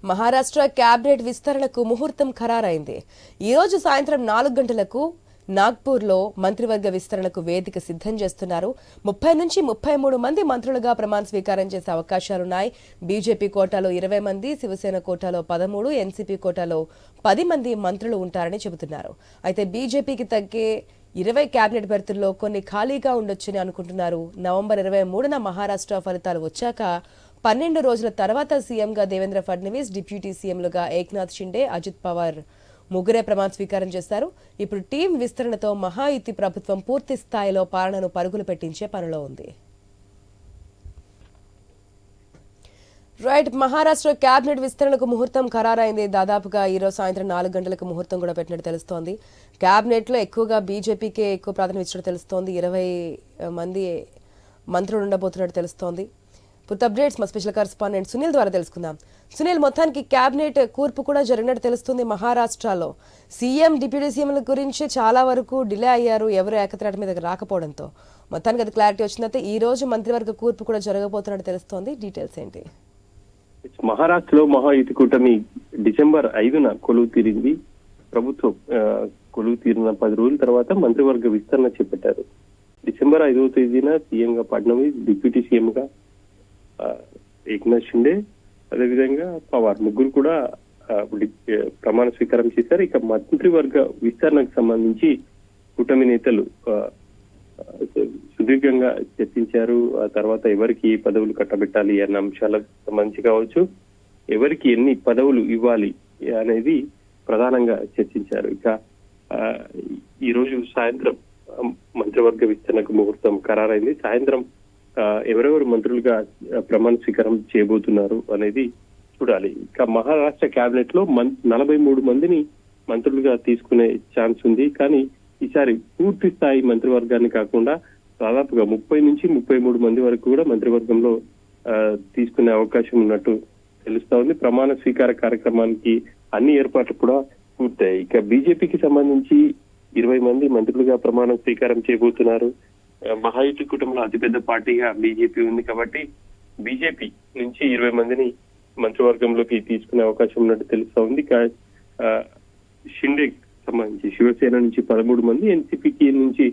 Maharashtra cabinet విస్తరణకు ముహూర్తం ఖరారైంది. ఈ రోజు సాయంత్రం 4 గంటలకు నాగ్పూర్లో మంత్రివర్గ విస్తరణకు వేదిక సిద్ధం చేస్తున్నారు. 30 నుంచి 33 మంది మంత్రులుగా ప్రమాణ స్వీకారం చేసే అవకాశాలున్నాయి. బీజేపీ కోటాలో 20 మంది, శివసేన కోటాలో 13, ఎన్సీపీ కోటాలో 10 మంది మంత్రులు ఉంటారని చెబుతున్నారు. అయితే బీజేపీకి తగ్గే 20 క్యాబినెట్ బెర్తుల్లో కొన్ని ఖాళీగా ఉండొచ్చని అనుకుంటున్నారు. నవంబర్ 23న మహారాష్ట్ర ఫలితాలు వచ్చాక 12 రోజుల తర్వాత సీఎంగా దేవేంద్ర ఫడ్నవీస్, డిప్యూటీ సీఎంలుగా ఏక్నాథ్ షిండే, అజిత్ పవార్ ముగ్గురే ప్రమాణ స్వీకారం చేశారు. ఇప్పుడు టీం విస్తరణతో మహాయుతి ప్రభుత్వం పూర్తి స్థాయిలో పాలనను పరుగులు పెట్టించే పనిలో ఉంది. రైట్, మహారాష్ట్ర క్యాబినెట్ విస్తరణకు ముహూర్తం ఖరారైంది. దాదాపుగా ఈరోజు సాయంత్రం 4 గంటలకు ముహూర్తం కూడా పెట్టినట్టు తెలుస్తోంది. క్యాబినెట్ లో ఎక్కువగా బీజేపీకే ఎక్కువ ప్రాధాన్యం ఇచ్చినట్టు తెలుస్తోంది. 20 మంది మంత్రులు ఉండబోతున్నట్టు తెలుస్తోంది. పూర్తి అప్డేట్స్ మా స్పెషల్ కరెస్పాండెంట్ సునీల్ ద్వారా తెలుసుకుందాం. సునీల్, మొత్తానికి క్యాబినెట్ కూర్పు కూడా జరిగినట్టు తెలుస్తుంది. మహారాష్ట్రలో సీఎం, డిప్యూటీ సీఎంల గురించి చాలా వరకు డిలే అయ్యారు, ఎవరు ఏకత్రాట మీద రాకపోవడంతో. మొత్తానికి అది క్లారిటీ వచ్చిందంటే ఈ రోజు మంత్రివర్గ కూర్పు కూడా జరగబోతున్నట్టు తెలుస్తోంది. డీటెయిల్స్ ఏంటి? మహారాష్ట్రలో మహాయుతి కూటమి డిసెంబర్ 5న కొలువు తీరింది. ప్రభుత్వం కొలువు తీరిన 10 రోజుల తర్వాత మంత్రివర్గ విస్తరణ చేపట్టారు. డిసెంబర్ 5వ తేదీన సీఎంగా ఫడ్నవీస్, డిప్యూటీ సీఎంగా ఏక్నాథ్ షిండే, అదేవిధంగా పవార్ ముగ్గురు కూడా ప్రమాణ స్వీకారం చేశారు. ఇక మంత్రివర్గ విస్తరణకు సంబంధించి కూటమి నేతలు సుదీర్ఘంగా చర్చించారు. ఆ తర్వాత ఎవరికి ఏ పదవులు కట్టబెట్టాలి అన్న అంశాలకు సంబంధించి కావచ్చు, ఎవరికి ఎన్ని పదవులు ఇవ్వాలి అనేది ప్రధానంగా చర్చించారు. ఇక ఈ రోజు సాయంత్రం మంత్రివర్గ విస్తరణకు ముహూర్తం ఖరారైంది. సాయంత్రం ఎవరెవరు మంత్రులుగా ప్రమాణ స్వీకారం చేయబోతున్నారు అనేది చూడాలి. ఇక మహారాష్ట్ర క్యాబినెట్ లో 43 మందిని మంత్రులుగా తీసుకునే ఛాన్స్ ఉంది. కానీ ఈసారి పూర్తి స్థాయి మంత్రివర్గాన్ని కాకుండా దాదాపుగా 30 నుంచి 33 మంది వరకు కూడా మంత్రివర్గంలో తీసుకునే అవకాశం ఉన్నట్టు తెలుస్తా ఉంది. ప్రమాణ స్వీకార కార్యక్రమానికి అన్ని ఏర్పాట్లు కూడా పూర్తయ్యాయి. ఇక బీజేపీకి సంబంధించి 20 మంది మంత్రులుగా ప్రమాణ స్వీకారం చేయబోతున్నారు. మహాయుతి కుటుంబంలో అతిపెద్ద పార్టీగా బీజేపీ ఉంది కాబట్టి బీజేపీ నుంచి 20 మందిని మంత్రివర్గంలోకి తీసుకునే అవకాశం ఉన్నట్టు తెలుస్తా ఉంది. షిండే సంబంధించి శివసేన నుంచి 13 మంది, ఎన్సీపీకి నుంచి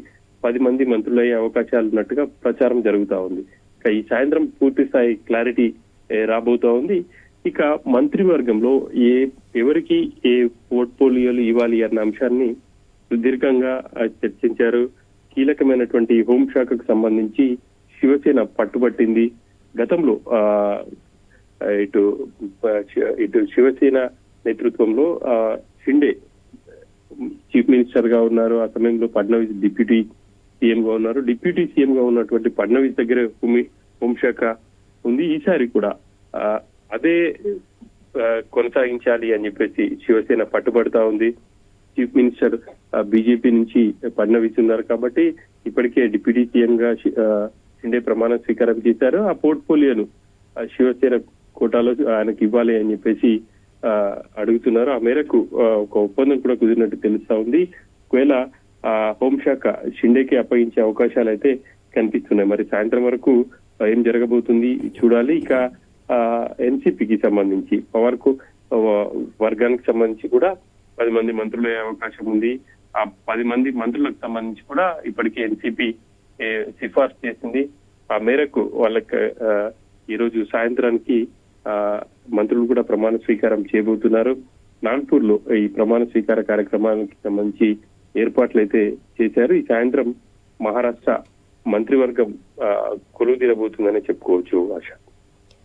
10 మంది మంత్రులయ్యే అవకాశాలు ఉన్నట్టుగా ప్రచారం జరుగుతా ఉంది. ఇక ఈ సాయంత్రం పూర్తి స్థాయి క్లారిటీ రాబోతా ఉంది. ఇక మంత్రివర్గంలో ఎవరికి ఏ పోర్ట్ఫోలియోలు ఇవ్వాలి అన్న అంశాన్ని సుదీర్ఘంగా చర్చించారు. కీలకమైనటువంటి హోంశాఖకు సంబంధించి శివసేన పట్టుబట్టింది. గతంలో ఇటు శివసేన నేతృత్వంలో షిండే చీఫ్ మినిస్టర్ గా ఉన్నారు. ఆ సమయంలో ఫడ్నవీస్ డిప్యూటీ సీఎం గా ఉన్నారు. డిప్యూటీ సీఎం గా ఉన్నటువంటి ఫడ్నవీస్ దగ్గర హోంశాఖ ఉంది. ఈసారి కూడా అదే కొనసాగించాలి అని చెప్పేసి శివసేన పట్టుబడతా ఉంది. చీఫ్ మినిస్టర్ బీజేపీ నుంచి ఫడ్నవీస్ ఉన్నారు కాబట్టి ఇప్పటికే డిప్యూటీ సీఎం గా షిండే ప్రమాణ స్వీకారం చేశారు. ఆ పోర్ట్ఫోలియోను శివసేన కోటాలో ఆయనకు ఇవ్వాలి అని చెప్పేసి అడుగుతున్నారు. ఆ మేరకు ఒక ఒప్పందం కూడా కుదిరినట్టు తెలుస్తా ఉంది. ఒకవేళ హోంశాఖ షిండేకి అప్పగించే అవకాశాలు అయితే కనిపిస్తున్నాయి. మరి సాయంత్రం వరకు ఏం జరగబోతుంది చూడాలి. ఇక ఎన్సీపీకి సంబంధించి పవర్ కు వర్గానికి సంబంధించి కూడా 10 మంది మంత్రులు అయ్యే అవకాశం ఉంది. ఆ 10 మంది మంత్రులకు సంబంధించి కూడా ఇప్పటికే ఎన్సీపీ సిఫార్సు చేసింది. ఆ మేరకు వాళ్ళకి ఈ రోజు సాయంత్రానికి మంత్రులు కూడా ప్రమాణ స్వీకారం చేయబోతున్నారు. నాగ్పూర్ లో ఈ ప్రమాణ స్వీకార కార్యక్రమానికి సంబంధించి ఏర్పాట్లు అయితే చేశారు. ఈ సాయంత్రం మహారాష్ట్ర మంత్రివర్గం కొలువు తీరబోతుందని చెప్పుకోవచ్చు. ఆశ.